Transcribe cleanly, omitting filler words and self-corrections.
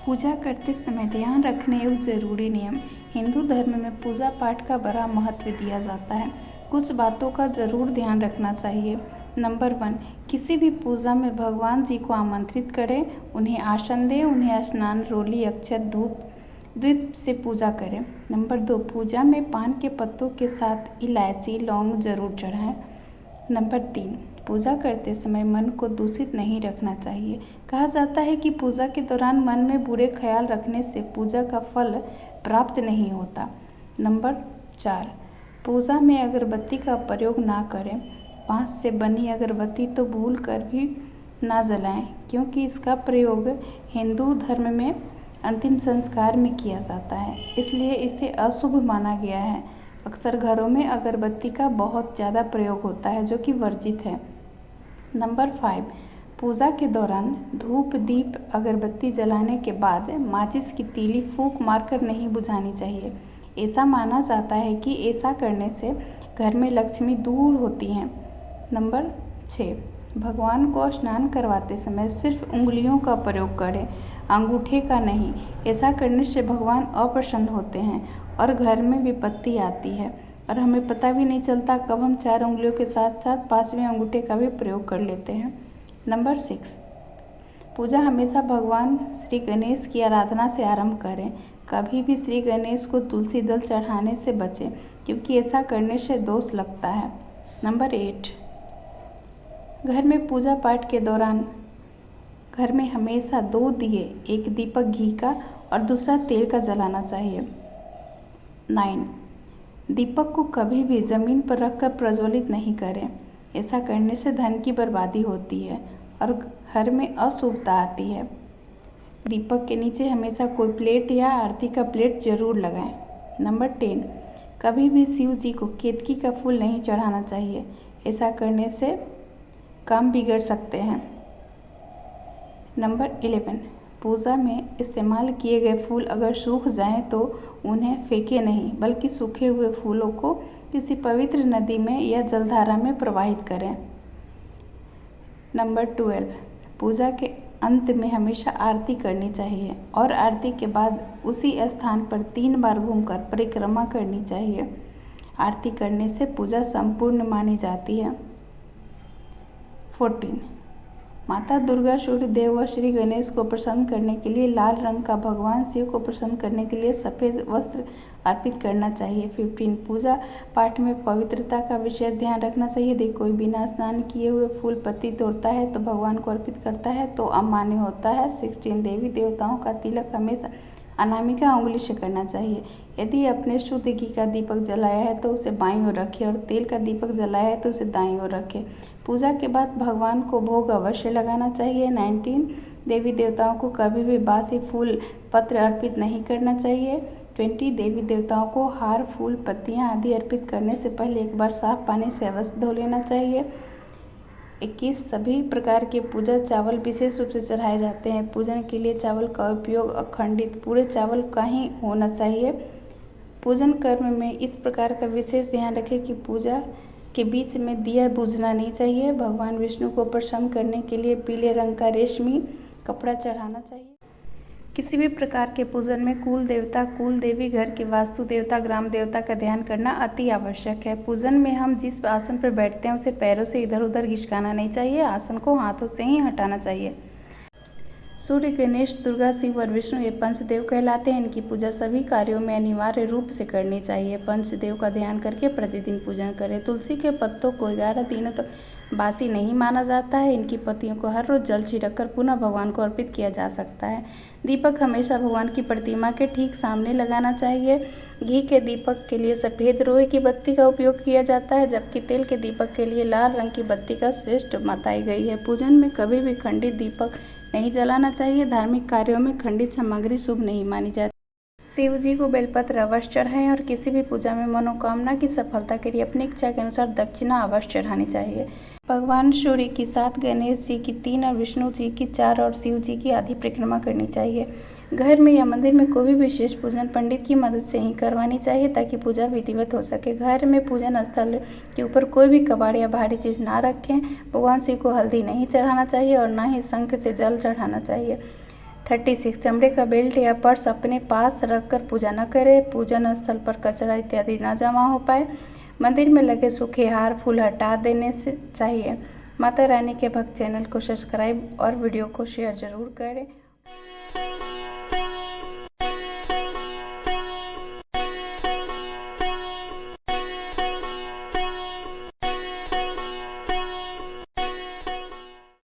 पूजा करते समय ध्यान रखने योग्य जरूरी नियम। हिंदू धर्म में पूजा पाठ का बड़ा महत्व दिया जाता है। कुछ बातों का जरूर ध्यान रखना चाहिए। नंबर 1, किसी भी पूजा में भगवान जी को आमंत्रित करें, उन्हें आसन दें, उन्हें स्नान, रोली, अक्षत, धूप, दीप से पूजा करें। नंबर 2, पूजा में पान के पत्तों के साथ इलायची, लौंग जरूर चढ़ाएं। नंबर 3, पूजा करते समय मन को दूषित नहीं रखना चाहिए। कहा जाता है कि पूजा के दौरान मन में बुरे ख्याल रखने से पूजा का फल प्राप्त नहीं होता। नंबर 4, पूजा में अगरबत्ती का प्रयोग ना करें। बांस से बनी अगरबत्ती तो भूल कर भी ना जलाएं, क्योंकि इसका प्रयोग हिंदू धर्म में अंतिम संस्कार में किया जाता है, इसलिए इसे अशुभ माना गया है। अक्सर घरों में अगरबत्ती का बहुत ज़्यादा प्रयोग होता है, जो कि वर्जित है। नंबर 5, पूजा के दौरान धूप, दीप, अगरबत्ती जलाने के बाद माचिस की तीली फूंक मारकर नहीं बुझानी चाहिए। ऐसा माना जाता है कि ऐसा करने से घर में लक्ष्मी दूर होती हैं। नंबर 6, भगवान को स्नान करवाते समय सिर्फ उंगलियों का प्रयोग करें, अंगूठे का नहीं। ऐसा करने से भगवान अप्रसन्न होते हैं और घर में विपत्ति आती है, और हमें पता भी नहीं चलता कब हम 4 उंगलियों के साथ साथ 5वें अंगूठे का भी प्रयोग कर लेते हैं। नंबर 6, पूजा हमेशा भगवान श्री गणेश की आराधना से आरंभ करें। कभी भी श्री गणेश को तुलसी दल चढ़ाने से बचें, क्योंकि ऐसा करने से दोष लगता है। नंबर 8, घर में पूजा पाठ के दौरान घर में हमेशा 2 दिए, एक दीपक घी का और दूसरा तेल का जलाना चाहिए। 9, दीपक को कभी भी ज़मीन पर रखकर प्रज्वलित नहीं करें। ऐसा करने से धन की बर्बादी होती है और घर में अशुभता आती है। दीपक के नीचे हमेशा कोई प्लेट या आरती का प्लेट जरूर लगाएं। नंबर 10, कभी भी शिव जी को केतकी का फूल नहीं चढ़ाना चाहिए। ऐसा करने से काम बिगड़ सकते हैं। नंबर 11, पूजा में इस्तेमाल किए गए फूल अगर सूख जाएं तो उन्हें फेंकें नहीं, बल्कि सूखे हुए फूलों को किसी पवित्र नदी में या जलधारा में प्रवाहित करें। नंबर 12, पूजा के अंत में हमेशा आरती करनी चाहिए और आरती के बाद उसी स्थान पर 3 बार घूमकर परिक्रमा करनी चाहिए। आरती करने से पूजा संपूर्ण मानी जाती है। 14, माता दुर्गा, सूर्य देव व श्री गणेश को प्रसन्न करने के लिए लाल रंग का, भगवान शिव को प्रसन्न करने के लिए सफ़ेद वस्त्र अर्पित करना चाहिए। 15, पूजा पाठ में पवित्रता का विशेष ध्यान रखना चाहिए। यदि कोई बिना स्नान किए हुए फूल पत्ती तोड़ता है तो भगवान को अर्पित करता है तो अमान्य होता है। 16, देवी देवताओं का तिलक हमेशा अनामिका उंगली से करना चाहिए। यदि आपने शुद्ध घी का दीपक जलाया है तो उसे बाईं ओर रखें और तेल का दीपक जलाया है तो उसे दाईं ओर रखें। पूजा के बाद भगवान को भोग अवश्य लगाना चाहिए। 19, देवी देवताओं को कभी भी बासी फूल पत्र अर्पित नहीं करना चाहिए। 20, देवी देवताओं को हार, फूल, पत्तियां आदि अर्पित करने से पहले एक बार साफ पानी से अवश्य धो लेना चाहिए। 21, सभी प्रकार के पूजा चावल विशेष रूप से चढ़ाए जाते हैं। पूजन के लिए चावल का उपयोग अखंडित पूरे चावल का ही होना चाहिए। पूजन कर्म में इस प्रकार का विशेष ध्यान रखें कि पूजा के बीच में दिया बुझना नहीं चाहिए। भगवान विष्णु को प्रसन्न करने के लिए पीले रंग का रेशमी कपड़ा चढ़ाना चाहिए। किसी भी प्रकार के पूजन में कुल देवता, कुल देवी, घर के वास्तु देवता, ग्राम देवता का ध्यान करना अति आवश्यक है। पूजन में हम जिस आसन पर बैठते हैं उसे पैरों से इधर उधर घिसकाना नहीं चाहिए। आसन को हाथों से ही हटाना चाहिए। सूर्य, गणेश, दुर्गा, शिव और विष्णु ये पंचदेव कहलाते हैं। इनकी पूजा सभी कार्यों में अनिवार्य रूप से करनी चाहिए। पंचदेव का ध्यान करके प्रतिदिन पूजन करें। तुलसी के पत्तों को 11 दिनों तक बासी नहीं माना जाता है। इनकी पत्तियों को हर रोज जल छिड़ककर पुनः भगवान को अर्पित किया जा सकता है। दीपक हमेशा भगवान की प्रतिमा के ठीक सामने लगाना चाहिए। घी के दीपक के लिए सफ़ेद रोए की बत्ती का उपयोग किया जाता है, जबकि तेल के दीपक के लिए लाल रंग की बत्ती का श्रेष्ठ बताई गई है। पूजन में कभी भी खंडित दीपक नहीं जलाना चाहिए। धार्मिक कार्यों में खंडित सामग्री शुभ नहीं मानी जाती। शिव जी को बेलपत्र अवश्य चढ़ाएं और किसी भी पूजा में मनोकामना की सफलता के लिए अपनी इच्छा के अनुसार दक्षिणा अवश्य चढ़ानी चाहिए। भगवान सूर्य की 7, गणेश जी की 3 और विष्णु जी की 4 और शिव जी की आधी परिक्रमा करनी चाहिए। घर में या मंदिर में कोई भी विशेष पूजन पंडित की मदद से ही करवानी चाहिए ताकि पूजा विधिवत हो सके। घर में पूजन स्थल के ऊपर कोई भी कबाड़ या भारी चीज़ ना रखें। भगवान शिव को हल्दी नहीं चढ़ाना चाहिए और ना ही शंख से जल चढ़ाना चाहिए। 36 चमड़े का बेल्ट या पर्स अपने पास रखकर पूजा न करें। पूजन स्थल पर कचरा इत्यादि न जमा हो पाए। मंदिर में लगे सूखे हार फूल हटा देने से चाहिए। माता रानी के भक्त चैनल को सब्सक्राइब और वीडियो को शेयर जरूर करें।